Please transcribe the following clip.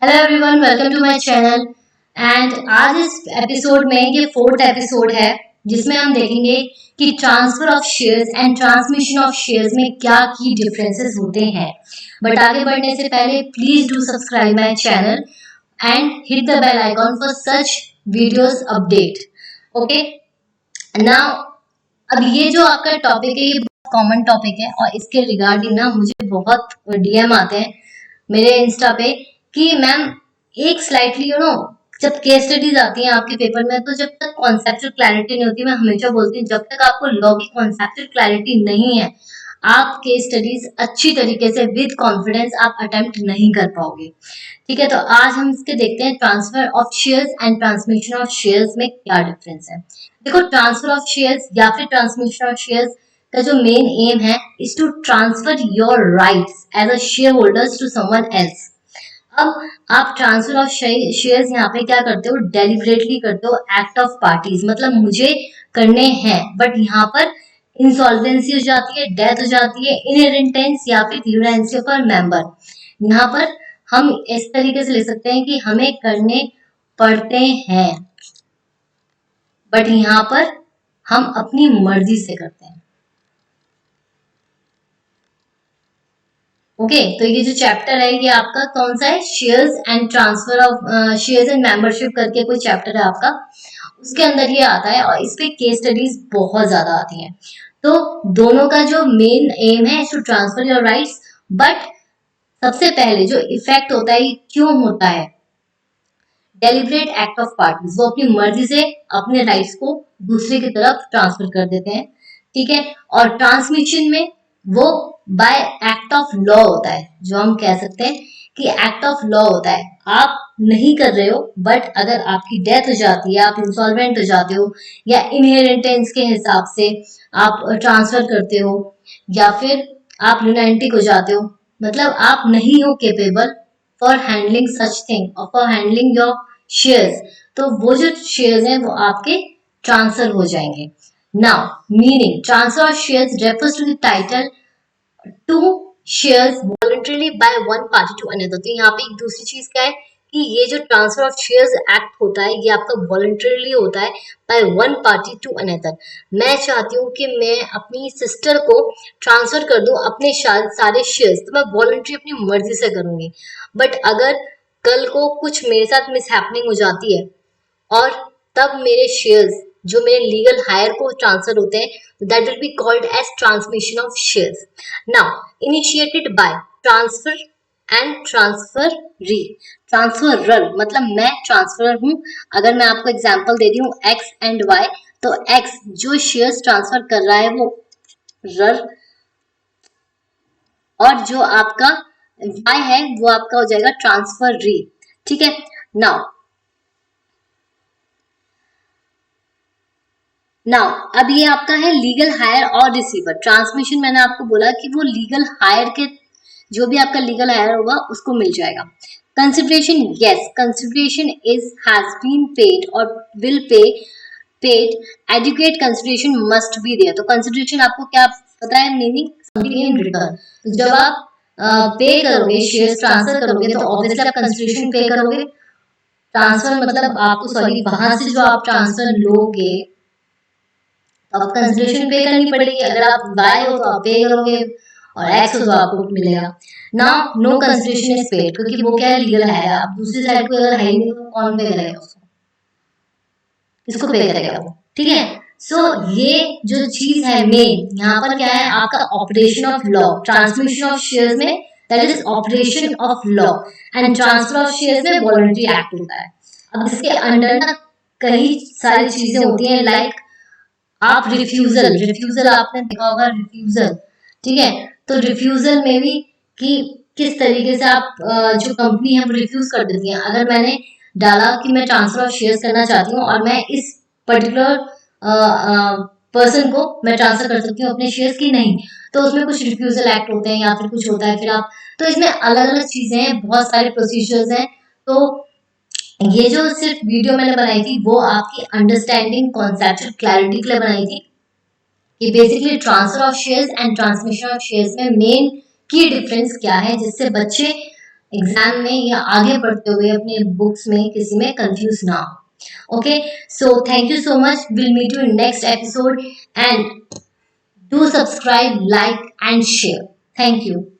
Hello everyone, welcome to my channel. And आज इस episode में ये फोर्थ एपिसोड है जिसमें हम देखेंगे कि transfer of shares and transmission of shares में क्या की डिफरेंसेस होते हैं। बट आगे बढ़ने से पहले please do subscribe my channel and hit the bell icon for such videos update. Okay, now अब ये जो आपका टॉपिक है ये कॉमन टॉपिक है और इसके रिगार्डिंग ना मुझे बहुत डीएम आते हैं मेरे इंस्टा पे कि मैम एक स्लाइटली जब केस स्टडीज आती हैं आपके पेपर में तो जब तक कॉन्सेप्चुअल क्लैरिटी नहीं होती, मैं हमेशा बोलती हूँ जब तक आपको लॉ की कॉन्सेप्चुअल क्लैरिटी नहीं है आप केस स्टडीज अच्छी तरीके से विद कॉन्फिडेंस आप अटेम्प्ट नहीं कर पाओगे। ठीक है, तो आज हम इसके देखते हैं transfer of shares and transmission of shares में क्या डिफरेंस है। देखो, ट्रांसफर ऑफ शेयर्स या फिर ट्रांसमिशन ऑफ शेयर्स का जो मेन एम है is to transfer your rights as a share holders to someone else. अब आप ट्रांसफर ऑफ शेयर्स यहाँ पे क्या करते हो, डेलिबरेटली करते हो, एक्ट ऑफ पार्टीज, मतलब मुझे करने हैं बट यहाँ पर इंसॉल्वेंसी हो जाती है, डेथ हो जाती है, इनहेरिटेंस या फिर ल्यूनेंसी ऑफ अ मेंबर। यहाँ पर हम इस तरीके से ले सकते हैं कि हमें करने पड़ते हैं बट यहाँ पर हम अपनी मर्जी से करते हैं। ओके, तो ये जो चैप्टर है ये आपका कौन सा है, shares and transfer of shares and membership करके कोई चैप्टर है आपका, उसके अंदर ये आता है और इस पे केस स्टडीज बहुत ज्यादा आती हैं। तो दोनों का जो मेन एम है to transfer your rights, but सबसे पहले जो इफेक्ट होता है ये क्यों होता है, डेलिब्रेट एक्ट ऑफ पार्टीज, वो अपनी मर्जी से अपने राइट्स को दूसरे की तरफ ट्रांसफर कर देते हैं। ठीक है, और ट्रांसमिशन में वो बाय एक्ट ऑफ लॉ होता है, जो हम कह सकते हैं कि एक्ट ऑफ लॉ होता है। आप नहीं कर रहे हो बट अगर आपकी डेथ हो जाती है, आप इंसॉल्वेंट हो जाते हो या इनहेरिटेंस के हिसाब से आप ट्रांसफर करते हो या फिर आप लुनाटिक हो जाते हो, मतलब आप नहीं हो capable for handling such thing और फॉर हैंडलिंग योर शेयर्स, तो वो जो शेयर्स हैं वो आपके ट्रांसफर हो जाएंगे। Now meaning transfer of shares refers to the title to shares voluntarily by one party to another. तो यहाँ पे एक दूसरी चीज क्या है कि ये जो ट्रांसफर ऑफ शेयर्स एक्ट होता है ये आपका वॉलंटरीली होता है by one party to another. मैं चाहती हूँ कि मैं अपनी सिस्टर को ट्रांसफर कर दूं अपने सारे शेयर्स, तो मैं वॉलंटरी अपनी मर्जी से करूंगी। बट अगर कल को कुछ मेरे साथ मिसहैपनिंग हो जाती है और तब मेरे शेयर्स जो मेरे लीगल हायर को ट्रांसफर होते हैं, that will be called as transmission of shares. Now initiated by transfer and transferee. Transferor मतलब मैं ट्रांसफरर हूं। अगर मैं आपको एग्जांपल दे रही हूँ एक्स एंड वाई, तो एक्स जो शेयर्स ट्रांसफर कर रहा है वो रर, और जो आपका वाई है वो आपका हो जाएगा ट्रांसफररी। ठीक है, नाउ अब ये आपका है लीगल हायर और रिसीवर। ट्रांसमिशन मैंने आपको बोला कि वो लीगल हायर के जो भी आपका लीगल हायर होगा उसको मिल जाएगा। Consideration, yes, consideration is has been paid or will pay paid, adequate consideration must be there. तो कंसिडरेशन आपको क्या पता है मीनिंग, समथिंग इन रिटर्न। तो जब आप पे करोगे, शेयर्स ट्रांसफर करोगे तो ऑब्वियसली आप कंसिडरेशन पे करोगे। ट्रांसफर मतलब आपको, सॉरी, वहां से जो आप ट्रांसफर लोगे तो आप कंसिडरेशन पे करनी पड़ेगी। अगर आप बाय हो तो आप पे करोगे और एक्स हो तो आपको मिलेगा। Now no consideration is paid, क्योंकि वो क्या है, लीगल है। आप दूसरी साइड को अगर है ही नहीं तो कौन पे करेगा उसको, किसको पे करेगा वो। ठीक है, सो ये जो चीज है मेन यहाँ पर क्या है, आपका operation of law. Transmission of shares में that is operation of law and transfer of shares में वॉलंटरी एक्ट होता है। अब इसके अंडर ना कई सारी चीजें होती हैं, लाइक आप रिफ्यूजल आपने देखा होगा, रिफ्यूजल। ठीक है, तो रिफ्यूजल में भी कि किस तरीके से आप जो कंपनी है वो रिफ्यूज कर देती है। अगर मैंने डाला कि मैं ट्रांसफर ऑफ शेयर्स करना चाहती हूँ और मैं इस पर्टिकुलर पर्सन को मैं ट्रांसफर कर सकती हूँ अपने शेयर्स की, नहीं, तो उसमें कुछ रिफ्यूजल एक्ट होते हैं या फिर कुछ होता है, फिर आप, तो इसमें अलग अलग चीजें हैं, बहुत सारे प्रोसीजर्स हैं। तो ये जो सिर्फ वीडियो मैंने बनाई थी वो आपकी अंडरस्टैंडिंग कॉन्सेप्चुअल क्लैरिटी के लिए बनाई थी कि basically transfer of shares and transmission of shares में मेन की डिफरेंस क्या है, जिससे बच्चे एग्जाम में या आगे पढ़ते हुए अपने बुक्स में किसी में कंफ्यूज ना हो। Okay, so thank you so much, will meet you in next episode and do subscribe, like and share. Thank you.